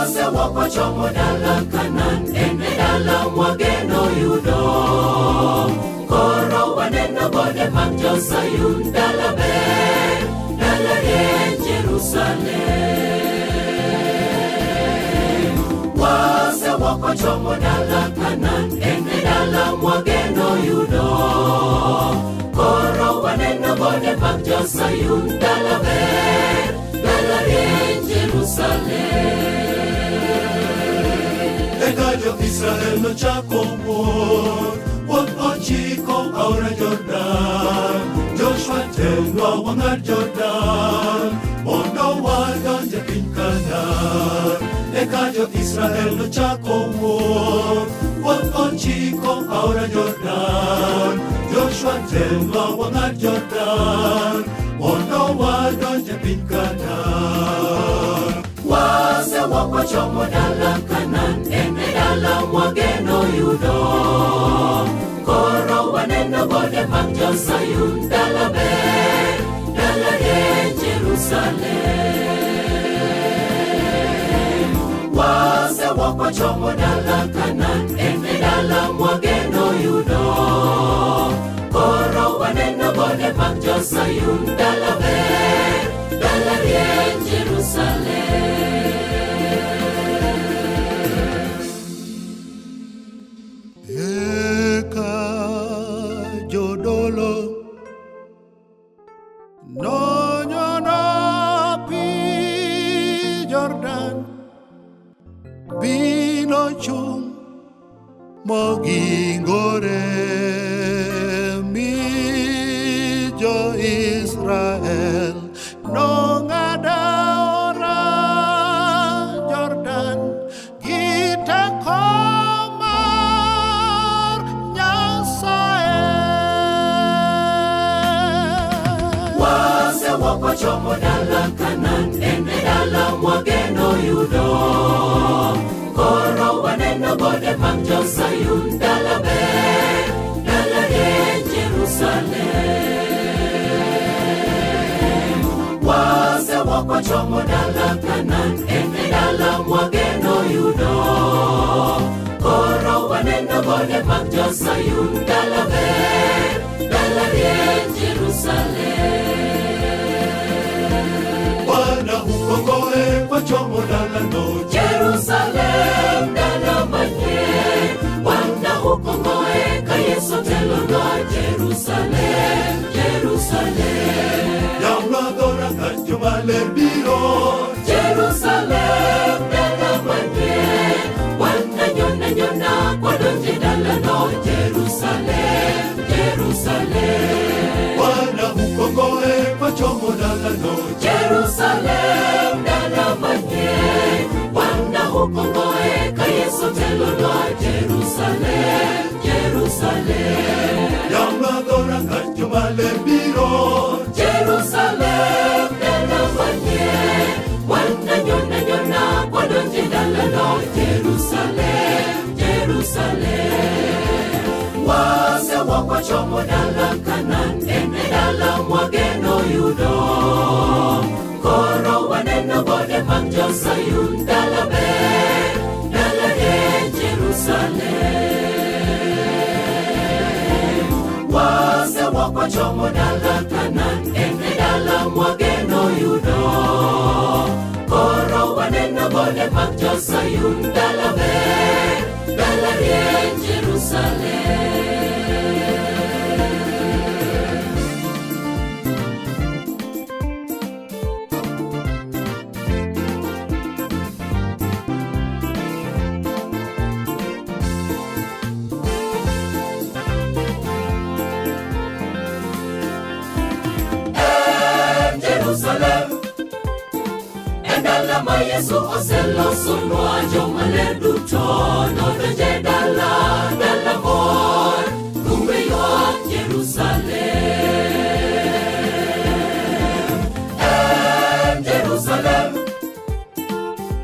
wase wakochomo dala Kanan, ene dala mwageno yudo. Koro waneno gode mag jo-Sayun, dala ber, dala rieny Jerusalem. Wase wakochomo dala Kanan, ene dala mwageno yudo. Koro waneno gode mag jo-Sayun, dala ber, dala rieny Jerusalem. Eka jo-Israel nochako wuoth ochiko aora Jordan. Joshua tendwa wang'ad Jordan mondo wadonje piny Kanaan. Eka jo-Israel nochako wuoth ochiko aora Jordan. Joshua tendwa wang'ad Jordan mondo wadonje piny Kanaan. Wase wakochomo dala Kanan, ene dala mwageno yudo. Koro waneno gode mag jo-Sayun, dala ber, dala rieny Jerusalem. Wase wakochomo dala Kanan, ene dala mwageno yudo. Koro waneno gode mag jo-Sayun, dala ber, dala rieny Jerusalem. Eka jodolo nonyono pi Jordan bino chung mogingore mi jo-Israel nong'ado aora Jordan gi teko mar Nyasaye. Wase wakochomo dala Kanan, ene dala mwageno yudo. Koro waneno gode mag jo-Sayun, dala ber, dala rieny Jerusalem. Wase wakochomo dala Kanan, ene dala mwageno yudo. Koro waneno gode mag jo-Sayun, dala ber, dala rieny Jerusalem. Bwana ukongoe kwa chomo dala no Jerusalem, dala manyien. Bwana ukongoe ka Yesu telonwa. Jerusalem, Jerusalem. Yamradora ka jomaler biro. Jerusalem, dala manyien. Bwana nyona kwadonje dala no. Jerusalem, Jerusalem. Bwana ukongoe kwa chomo dala no Jerusalem, dala manyien. Bwana ukongoe ka Yesu telonwa. Jerusalem, Jerusalem. Yamradora ka jomaler biro. Jerusalem, dala manyien. Bwana nyona kwadonje dala no. Jerusalem, Jerusalem. Wase wakochomo dala Kanan, ene dala mwageno yudo. Koro waneno gode mag jo-Sayun, dala ber, dala rieny Jerusalem. Wase wakochomo dala Kanan, ene dala mwageno yudo. Koro waneno gode mag jo-Sayun, dala ber, dala rieny Jerusalem. Jerusalem, endala ma Yesu oselosonwa jomaler duto nodonje dala, dala mor, kumbe ywak Jerusalem. Jerusalem,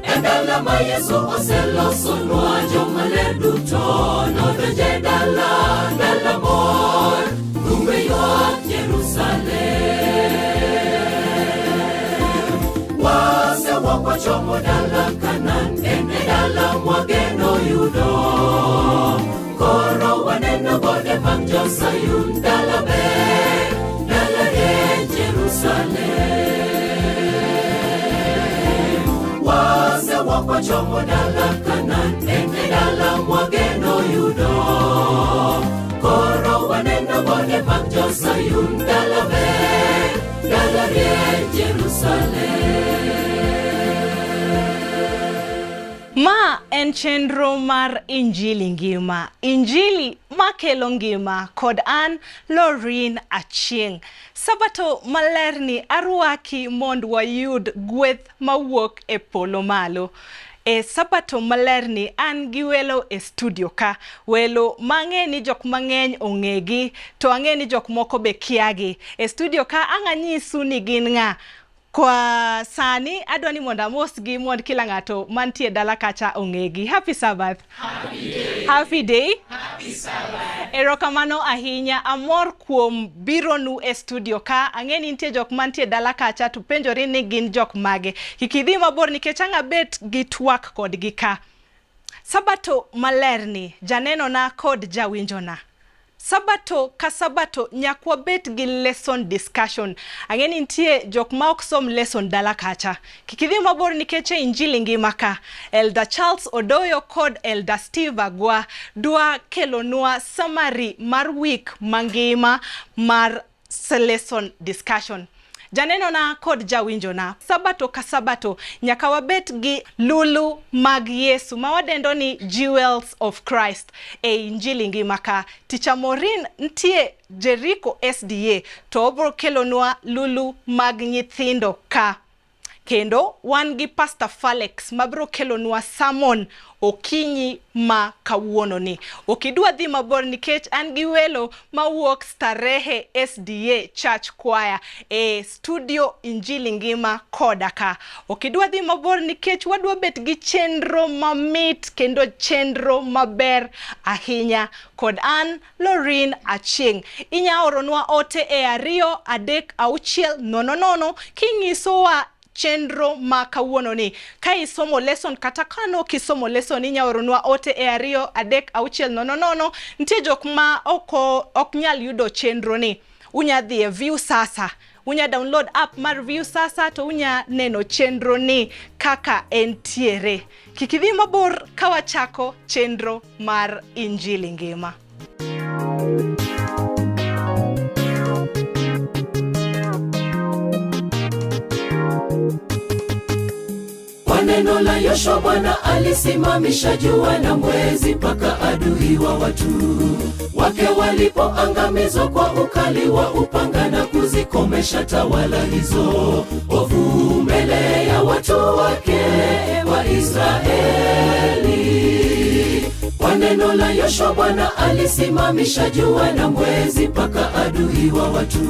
endala ma Yesu oselosonwa jomaler duto nodonje dala, dala mor, kumbe ywak Jerusalem. Wase wakochomo dala Kanan, kochomo dala Kanan, en dala mwageno yudo. Koro waneno gode mag jo-Sayun, dala ber, dala rieny Jerusalem. Ma en chenro mar Injili ngima, Injili makelo ngima, kod an Lauren Achieng'. Sabato malerni arwaki mond wayud gweth mawuok e polo malo. E sabato malerni an gi welo e studio ka, welo mang'e ni jok mang'eny ong'egi, to ang'e ni jok moko be kiagi. E studio ka ang'anyisu ni gin ng'a. Kwa sani adwani mondo amosgi mond kila ng'ato mantie dala kacha ong'egi. Happy Sabbath. Happy day. Happy day. Happy Sabbath. Erokamano ahinya, amor kuom bironu e studio ka. Ang'eni nitie jok mantie dala kacha to penjori ni gin jok mage. Kik idhi mabor nikech ang'a bet gi twak kodgi ka. Sabato malerni, janenona kod jawinjona. Sabato ka sabato nyakwa bet gi lesson discussion. Ang'eni nitie jok ma ok som lesson dala kacha. Kik idhi mabor nikech e Injili ngima ka, Elder Charles Odoyo kod Elder Steve Agwa dwa kelonwa summary mar week mangima mar lesson discussion. Janenona kod jawinjona, sabato ka sabato nyaka wabet gi lulu mag Yesu ma wadendo ni Jewels of Christ e Injili ngima ka. Teacher Maureen ntie Jericho SDA to obro kelonwa lulu mag nyithindo ka. Kendo wan gi Pastor Falex mabro kelonwa sermon okinyi ma kawuono ni. Okidwa dhi mabor nikech an gi welo mawuok Starehe SDA Church Choir e studio Injili ngima koda ka. Okidwa dhi mabor nikech wadwa bet gi chenro mamit kendo chenro maber ahinya kod an Lauren Achieng'. Inya oronwa ote e 23600 kinyisowa chenro ma kawuono ni. Ka isomo lesson kata kano kisomo lesson inya oronwa ote e 23600. Nitie jok ma ok nyal yudo chenro ni. Unya dhi e View Sasa. Unya download app mar View Sasa to unya neno chenro ni kaka entiere. Kik idhi mabor ka wachako chenro mar Injili ngima. Neno la Yoshua, Bwana alisimamisha jua na mwezi mpaka adui wa watu wake walipoangamizwa kwa ukali wa upanga na kuzikomesha tawala hizo ovu mbele ya watu wake wa Israeli. Kwa neno la Yoshua, Bwana alisimamisha jua na mwezi mpaka adui wa watu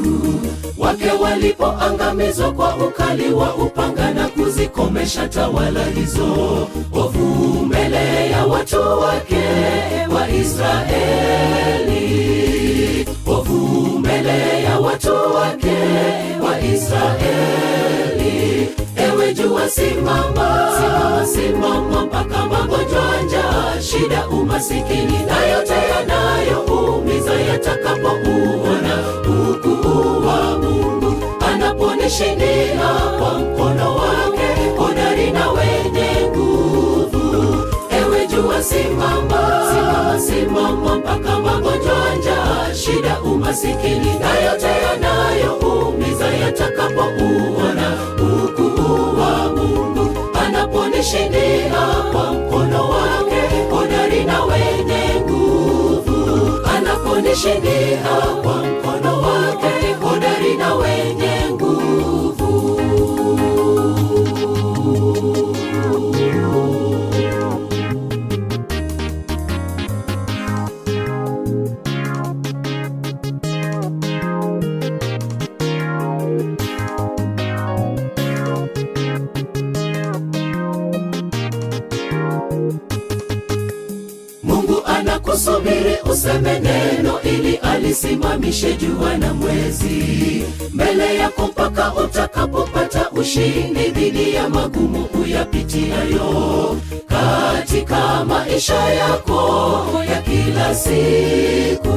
wake walipoangamizwa kwa ukali wa upanga na kuzikomesha tawala hizo ovu mbele ya watu wake wa Israeli. Ovu mbele ya watu wake wa Israeli. Ewe jua simama, simama, simama mpaka magonjwa, njaa, shida, umasikini na yote yanayoumiza yatakapouona ukuu wa Mungu anaponishindia kwa mkono wake hodari na wenye nguvu. Ewe jua simama, simama, simama mpaka magonjwa, njaa, shida, umasikini na yote yanayoumiza yatakapouona ukuu wa Mungu anaponishindia kwa mkono wake hodari na wenye nguvu. Anaponishindia kwa mkono wake hodari na wenye nguvu. Kusubiri useme neno ili alisimamishe jua na mwezi mbele yako mpaka utakapopata ushindi dhidi ya magumu uyapitiayo katika maisha yako ya kila siku.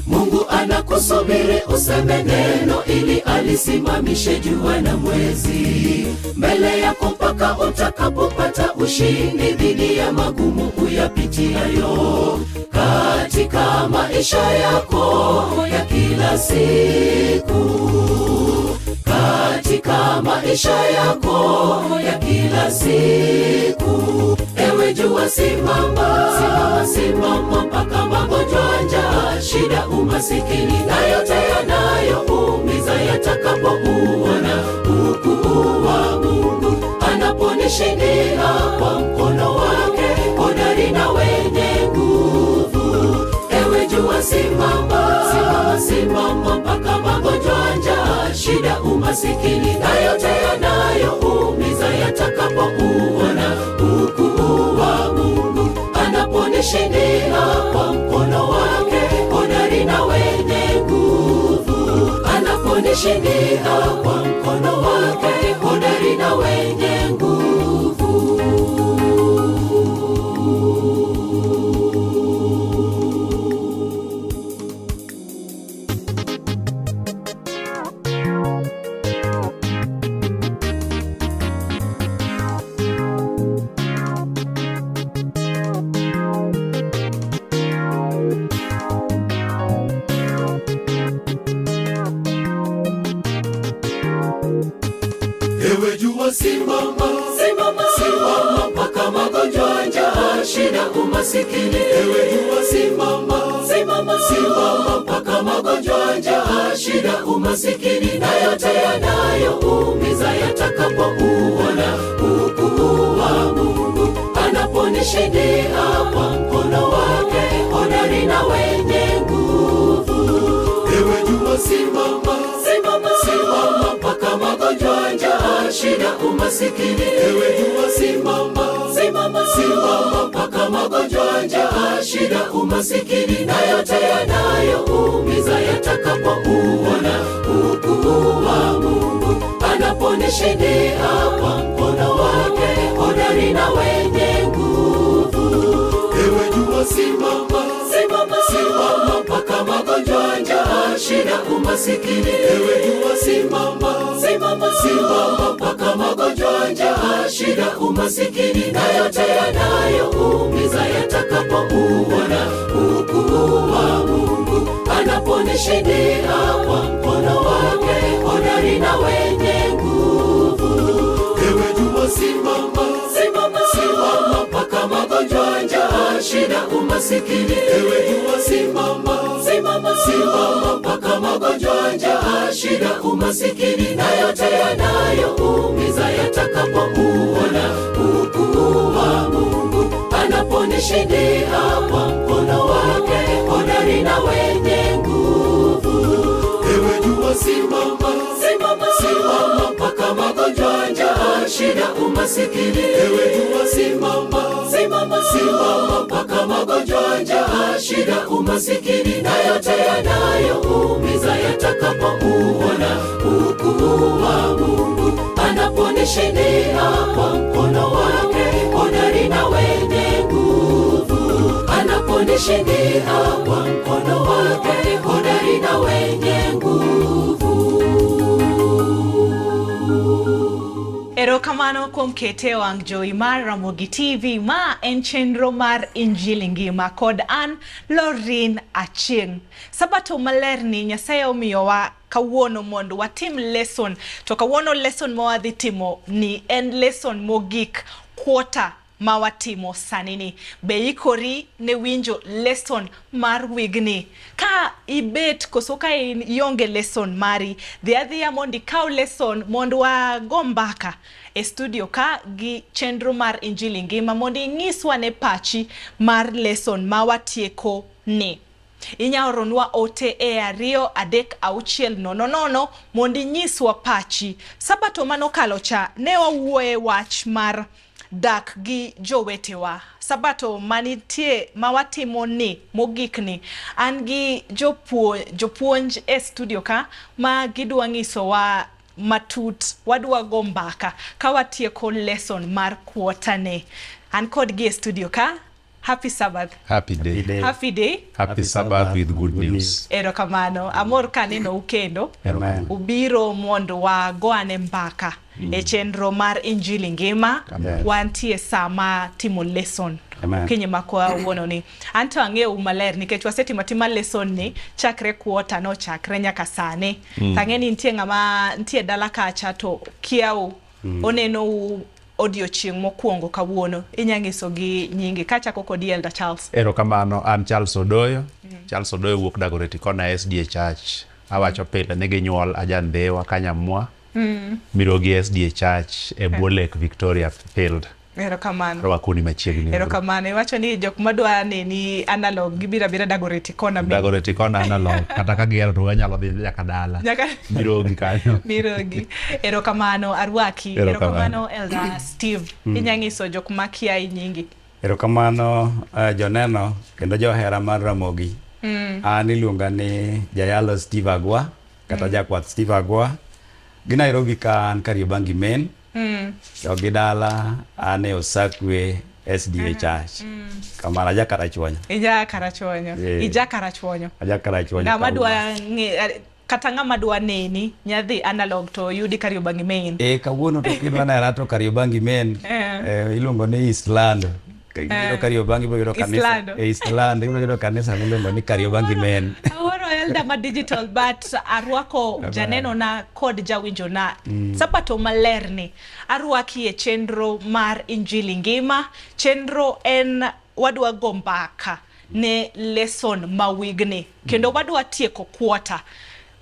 Mungu anaku kusubiri useme neno ili alisimamishe jua na mwezi mbele yako mpaka utakapopata ushindi dhidi ya magumu uyapitiayo katika maisha yako ya kila siku. Katika maisha yako ya kila siku, ewe jua simama, simama, simama mpaka magonjwa, njaa, shida, umasikini na yote yanayoumiza yatakapouona ukuu wa Mungu anaponishindia kwa mkono wake hodari na wenye nguvu. Ewe jua simama, simama, simama mpaka magonjwa, njaa, shida, umasikini na yote yanayoumiza yatakapouona ukuu wa Mungu anaponishindia kwa mkono wake hodari na wenye nguvu. Anaponishindia kwa mkono wake hodari na wenye nguvu. Ewe jua simama, Simama, simama mpaka magonjwa, njaa, shida, umasikini. Ewe jua simama, Simama, simama mpaka magonjwa, njaa, shida, umasikini na yote yanayoumiza yatakapouona ukuu wa Mungu anaponishindia kwa mkono wake hodari na wenye nguvu. Ewe jua simama, Simama, simama mpaka magonjwa, njaa, shida, umasikini. Ewe jua simama, Simama, mpaka magonjwa, njaa, shida, umasikini na yote yanayoumiza yatakapouona ukuu wa Mungu anaponishindia kwa mkono wake hodari na wenye nguvu. Ewe jua simama, Simama, mpaka magonjwa, njaa, shida, umasikini. Ewe jua simama, Simama, mpaka magonjwa, njaa, shida, umasikini na yote yanayoumiza yatakapouona ukuu wa Mungu anaponishindia kwa mkono wake hodari na wenye nguvu. Ewe jua simama, Simama, mpaka magonjwa, njaa, shida, umasikini. Ewe jua simama, Simama, mpaka magonjwa, njaa, shida, umasikini na yote yanayoumiza yatakapouona ukuu wa Mungu anaponishindia kwa mkono wake hodari na wenye nguvu. Ewe jua simama, Simama, mpaka magonjwa, njaa, shida, umasikini. Ewe jua simama, Simama, mpaka magonjwa, njaa, shida, umasikini na yote yanayoumiza yatakapouona ukuu wa Mungu anaponishindia kwa mkono wake hodari na wenye nguvu. Anaponishindia kwa mkono wake hodari na wenye nguvu. Erokamano kuom kete wang' jowi mar Ramogi TV ma en chenro mar Injili ngima kod an Lorin Achieng'. Sabato maler ni Nyasaye omiyowa kawuono mondo watim lesson, to kawuono lesson ma wadhi timo ni en lesson mogik quarter ma watimo sanini. Be ikori ne winjo lesson mar wigni? Ka ibet koso ka ionge lesson mari, dhia mondo ikaw lesson mondo wago mbaka e studio ka gi chenro mar Injili ngima mondo inyiswa ne pachi mar lesson ma watieko ni. Inyaoronwa ote e 23600 mondo inyiswa pachi. Sabato manokalo cha ne wawuoye wach mar dak gi jowetewa. Sabato manitie mawatimo ni mogik ni an gi jopuonj e studio ka ma gidwa nyisowa matut wadwa go mbaka ka watieko lesson mar quarter ne. An kod gi e studio ka Happy Sabbath. Happy day. Happy day. Happy Sabbath with good news. Erokamano. Amor kaneno ukendo. Amen. Ubiro mondo wa goane mbaka. E chenro mar Injili ngima. Wantie sama timo lesson. Kenye makwa uono ni. Anto ang'eyo maler nikech wasetimo tima lesson ni chakre kuota no chakre nyaka sane. Tang'eni nitie ng'ama nitie dala kacha to kiao oneno audio chieng mokwongo kawuono. Inyangiso gi nyingi kacha koko di Elder Charles. Erokamano, an Charles Odoyo. Charles Odoyo wuok Dagoretti Kona SDA Church. Awacho pile nigi nyuol ajan dewa kanyamwa. Mirogi SDA Church e bwo Lake Victoria Field. Erokamano. Rwakuni machiegni. Erokamano. Iwacho ni jok madwa neni analog gibira Dagoretti Kona. Dagoretti Kona analog. Kata ka gihero to wanyalo dhi nyaka dala. Mirogi kanyo. Mirogi. Erokamano arwaki. Erokamano Elder Steve. Inyangiso jok makia nyingi. Erokamano joneno kendo johera mar Ramogi. An iluonga ni Jayalo Steve Agwa kata jakwath Steve Agwa. Gi Nairobi ka an Kariobangi main. To gidala ane Osakwe SDA Church. Kamara aja Karachuonyo. Ija Karachuonyo. Ija Karachuonyo. Aja Karachuonyo. Na madwa kata ng'ama dwa neni nyadhi analog to yudi Kariobangi main. Kawuono to kidwa nera to Kariobangi main. Iluongo ni Eastland. Kariobangi biro kanisa. Eastland biro kanisa iluongo ni Kariobangi main. Aworo Elder ma digital but arwako janeno na kod jawinjo na sapato malerni arwaki e chenro mar Injili ngima. Chenro en wadwa gombaka ne lesson mawigni kendo wadwa tieko kuota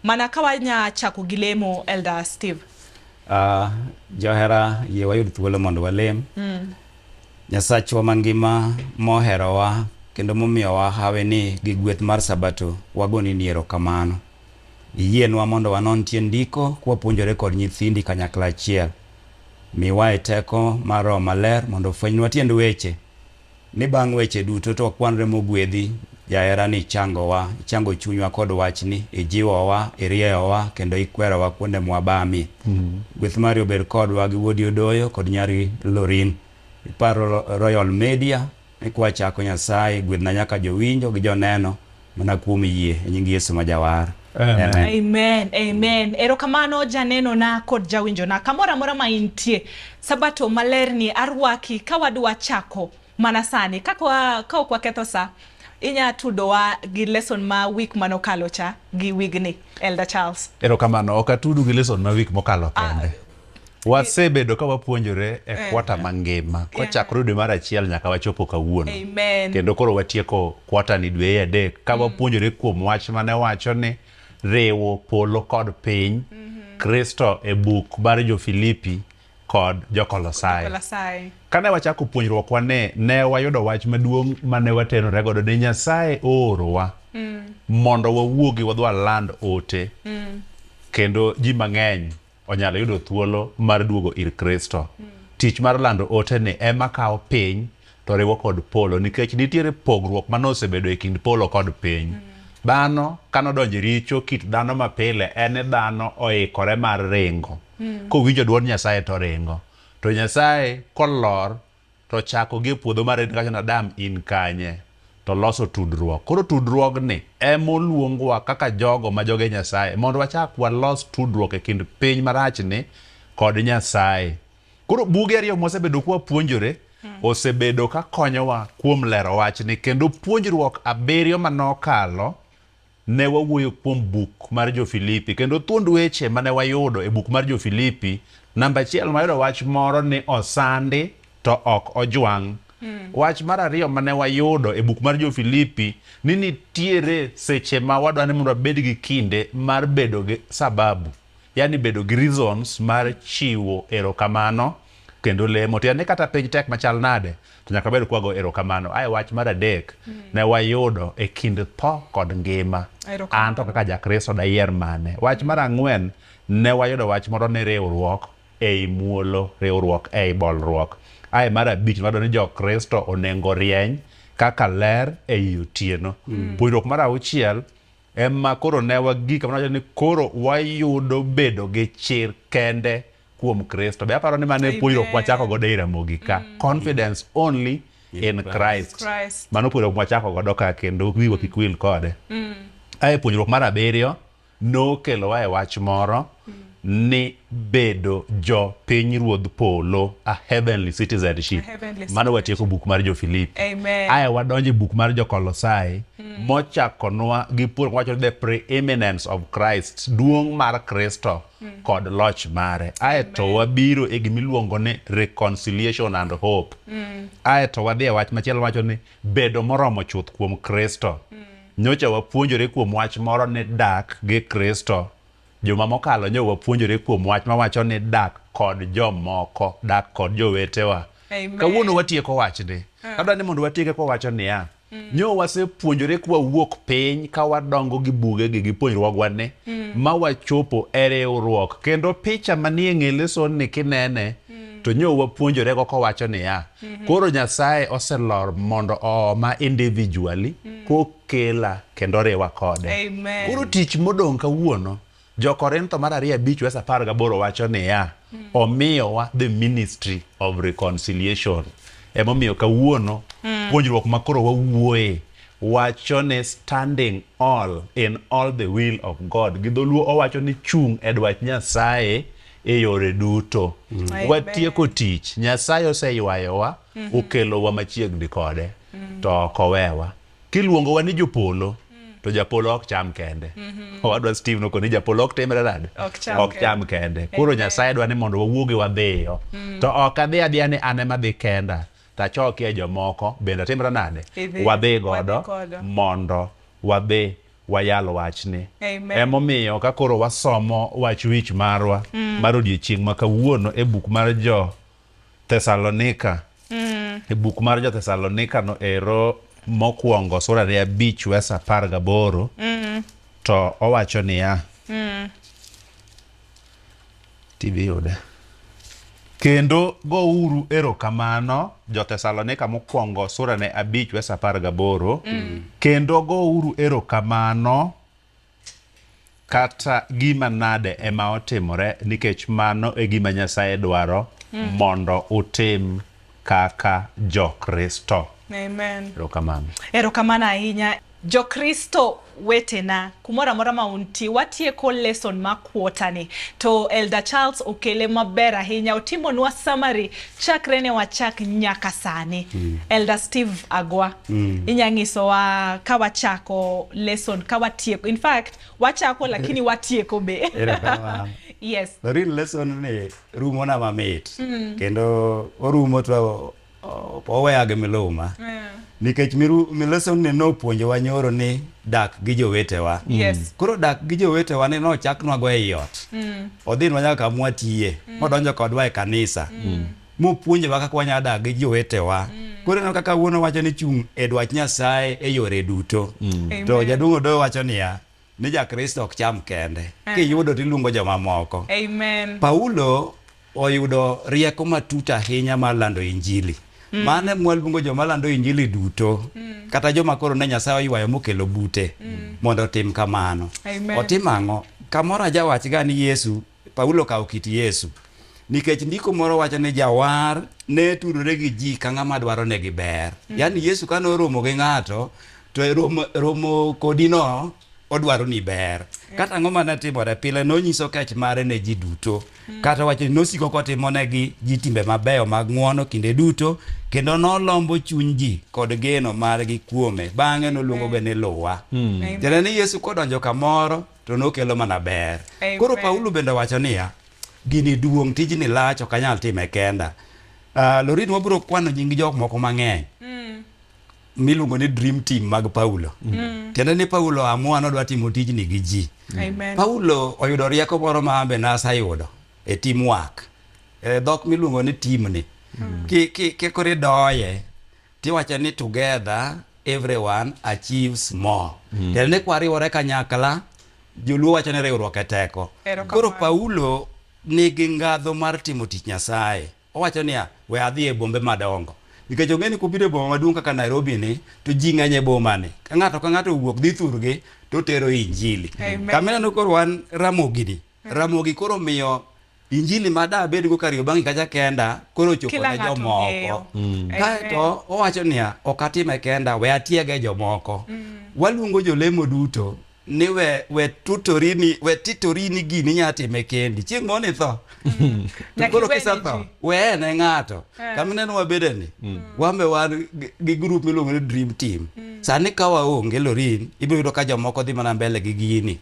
mana kawanya chako gilemo Elder Steve. Johera ye wayud thuolo mondo walem. Nyasachwa mangima moherowa kendo momiyowa hawe ni gi gweth mar Sabato wagoni ni erokamano. Yienwa mondo wanon tie ndiko kwapuonjore kod nyithindi kanyakla achiel. Miwa e teko mar Roho Maler mondo fwenynwa tiend weche. Ni bang' weche duto to wakwanre mogwedhi jahera ni chango chunywa kod wachni, ijiwowa, irieyowa kendo ikwerowa kuonde mwabami. Gweth mari ober kodwa gi Wuodi Odoyo kod nyari Lorin. Iparo Royal Media nikwa chako Nyasaye gwedhna nyaka jowinjo gi joneno mana kuom yie e nying Yesu majawar. Amen. Erokamano janeno na kod jawinjo na kamora mora ma intie Sabato malerni arwaki kawadwa chako manasani kwa ketho sa inya tudowa gi lesson ma week manokalo cha gi wigni Elder Charles. Erokamano, ok atudu gi lesson ma week mokalo kende. Wasebedo ka wapuonjore e kwata mangima kochakore dwe mar achiel nyaka wachopo kawuono. Kendo koro watieko kwata ni dwe adek ka wapuonjore kuom wach mane wacho ni riwo polo kod piny, Kristo e buk mar Jo-Filipi kod Jo-Kolosai. Kane wachako puonjruokwa ne wayudo wach maduong' mane watenore godo ni Nyasaye oorowa mondo wawuogi wadwa land ote kendo ji mang'eny onyalo yudo thuolo mar duogo ir Kristo. Tich mar lando ote ni ema kawo piny to riwo kod polo nikech nitiere pogruok manosebedo e kind polo kod piny. Dhano kanodonjo richo, kit dhano mapile en dhano oikore mar ringo. Kowinjo dwond Nyasaye to ringo. To Nyasaye kolor to chako gi puodho mar Eden kacho Adam in kanye to loso tudruok. Koro tudruogni emoluongwa kaka jogo ma joge Nyasaye mondo wachak walos tudruok e kind piny marachni kod Nyasaye. Koro buge ariyo mosebedo kwa puonjore osebedo ka konyowa kuom lero wachni kendo puonjruok abiriyo manokalo ne wawuoyo kuom buk mar Jo-Filipi kendo thuond weche mane wayudo e buk mar Jo-Filipi namba 1 mayudo wach moro ni osandi to ok ojwang'. Wach mar ariyo mane wayudo e buk mar Jo-Filipi ni nitiere seche ma wadwa ni mondo wabed gi kinde mar bedo gi sababu, yani bedo gi reasons mar chiwo erokamano kendo lemo. To yani kata piny tek machal nade to nyaka bed kwago erokamano. Wach mar adek ne wayudo e kind tho kod ngima. An to kaka jakristo dayier mane. Wach mar 4 ne wayudo wach moro ni riwruok ei muolo, riwruok ei bolruok. Mar 5 wadwa ni jokristo onengo rieny kaka ler ei otieno. Puonjruok mar 6 ema koro ne wagika mana ni koro wayudo bedo gi chir kende kuom Kristo. Be aparo ni mane puonjruok wachako godo e Ramogi ka. Confidence only in Christ. Mano puonjruok mwachako godo ka kendo wiwa kik wil kode. Ae puonjruok mar 7 nokelowa e wach moro ni bedo jo piny ruodh polo, a heavenly citizenship. Mano watieko buk mar jo Filipi. Ae wadonje buk mar jo Kolosai mochakonwa gi puonjruok wacho the preeminence of Christ, duong' mar Kristo kod loch mare. Ae to wabiro e gimiluongo ni reconciliation and hope. Ae to wadhi e wach machielo wacho ni bedo moromo chuth kuom Kristo. Nyocha wapuonjore kuom wach moro ni dak gi Kristo. Juma mokalo nyo wapuonjore kuom wach mawacho ni dak kod jomoko, dak kod jowetewa. Kawuono watieko wachni. Kadwa ni mondo watieke kwa wacho niya. Nyo wasepuonjore kwa wuok piny ka wadongo gi buge gi puonjruogwa ni ma wachopo e riwruok. Kendo picha manie ng'e lesson ni kinene to nyo wapuonjore go wacho niya. Koro Nyasaye oselor mondo ooma individually kokela kendo riwa kode. Koro tich modong' kawuono Jo Korintho mar 2:18 wacho niya, omiyowa the ministry of reconciliation. Emomiyo kawuono puonjruok makoro wawuoye wacho ni standing all in all the will of God. Gidholuo owacho ni chung' e dwach Nyasaye e yore duto. Watieko tich. Nyasaye oseywayowa, okelowa machiegni kode, to ok owewa. Kiluongowa ni jopolo, to japolo ok cham kende. Wadwa Steve nokoni japolo ok timre nade? Ok cham kende. Koro Nyasaye dwa ni mondo wawuogi wadhiyo. To ok adhi ni ane madhi kenda. Tachokie jomoko bende timre nade? Wadhi godo mondo wadhi wayalo wachni. Emomiyo ka koro wasomo wach wich marwa mar odiochieng' ma kawuono e buk mar jo Thessalonika. E buk mar jo Thessalonika no ero mokwongo sura 5:18 to owacho niya. TV yude. Kendo go uru erokamano, jo Thessalonika mokwongo sura 5:18 kendo go uru erokamano kata gima nade ema otimore, nikech mano e gima Nyasaye dwaro mondo utim kaka jo Kristo. Amen. Erokamano. Erokamano ahinya. Jo Kristo wetena, kumora mora maunti, watieko lesson ma kuotani. To Elder Charles okele maber ahinya, otimo nwa summary chakre ne wachak nyaka sani. Elder Steve Agwa, inyangiso wa kawachako lesson, kawatieko. In fact, wachako lakini watieko be. Yes. The real lesson ni rumo na mamit. Kendo orumo to oweyage miluma. Nikech mi lesson ni no puonjo wanyoro ni dak gi jowetewa. Yes. Koro dak gi jowetewa ni no chaknwa go e yot. Odhin wanyaka mwatiye. Modonjo kodwa e kanisa. Mo puonjo kaka wanya dak gi jowetewa. Koro no kaka wuono wacho ni chung' e dwach Nyasaye e yore duto. To jaduong' do wacho niya, ni ja Kristo ok cham kende. Kiyudo tiluongo joma moko. Amen. Paulo oyudo rieko matut ahinya mar lando injili. Mane mwaluongo joma lando injili duto. Kata joma koro ne Nyasaye oywayo mokelo bute mondo tim kamano. Otimang'o kamoro ajawach ga ni Yesu, Paulo kawo kit Yesu. Nikech ndiko moro wacho ni jawar ne tudore gi ji ka ng'ama dwaro ne gi ber. Yani Yesu kane oromo gi ng'ato to romo kodino odwaro ni ber. Kata ng'oma ne timore pile nonyiso kech mare ne ji duto. Kata wacho nosiko kotimo negi ji timbe mabeyo mag ng'wono kinde duto, kendo nolombo chuny ji kod geno margi kuome. Bang'e noluongogi ni luwa. Jane ni Yesu kodonjo kamoro to nokelo mana ber. Koro Paulo bende wacho niya, gini duong' tijni lach ok anyal time kenda. Lorin wabiro kwano nying jok moko mang'eny. Miluongo ni dream team mag Paulo. Tiende ni Paulo amua nodwa timo tijni gi ji. Paulo oyudo rieko moro ma ambe nasa yudo e teamwork. Dhok miluongo ni team ni. Kikore doye, tiwacho ni together everyone achieves more. Tiende ni kwariwore kanyakla, joluo wacho ni riwruok e teko. Koro Paulo nigi ngadho mar timo tich Nyasaye. Owacho niya, we adhi e bombe madongo. Nikech ong'eni kubire boma maduong' kaka Nairobi ni, to ji ng'eny e boma ni. Ka ng'ato wuok dhi thurgi, to tero injili. Kamina no koro wan Ramogi ni. Ramogi koro miyo injili mada bed go kariyo bangi kacha kenda koro chopo Kila ne ng'ato jomoko ng'eyo. kaeto owacho niya okatime kenda we atiege jomoko waluongo jolemo duto ni we titorini gini nyatime kendi chieng' moni tho to koro kisatho we ne ng'ato kamineno wabedeni wambe wan gi group miluongo ni Dream Team sani ka waonge Lorin ibiro yudo ka jomoko dhi mana mbele gi gini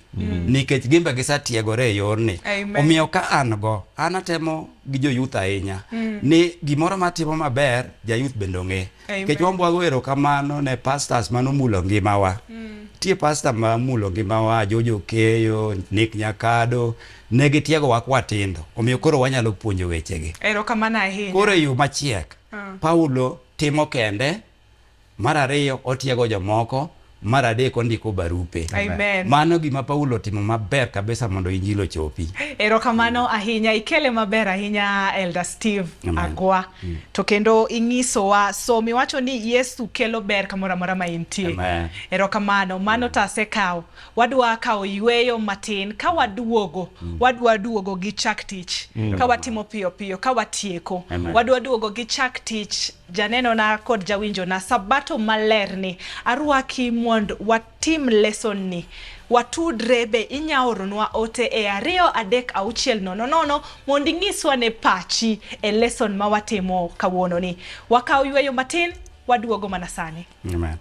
nikech gimbe gisatiegore e yorni omiyo ka an atemo gi jo youth ahinya ni gimoro matimo maber ja youth bende ong'e nikech wambwago erokamano ne pastors manomulo ngimawa tie pastor mamulo ngimawa Jojo Keyo Nick Nyakado ne gitiego wa kwatindo omiyo koro wanyalo puonjo wechegi Erokamano ahinya koro yo machiek Paulo timo kende mar ariyo otiego jomoko mar adek ondiko barupe mano gima Paulo timo maber kabisa mondo injili ochopi Erokamano ahinya ikele maber ahinya Elder Steve Agwa to kendo ing'isowa somi wacho ni Yesu kelo ber kamoro amora ma intie erokamano mano tasekawo wadwa kawo yweyo matin ka wadwa duogo gi chak tich ka watimo piyo piyo ka watieko wadwa duogo gi chak tich janeno na kod jawinjo na sabato malerni arwaki mond watim lesson ni watudre be inyaoronwa ote e 23600 mondo ing'iswa ne pachi e lesson ma watimo kawuono ni wakaw yweyo matin waduogo mana sani Amen.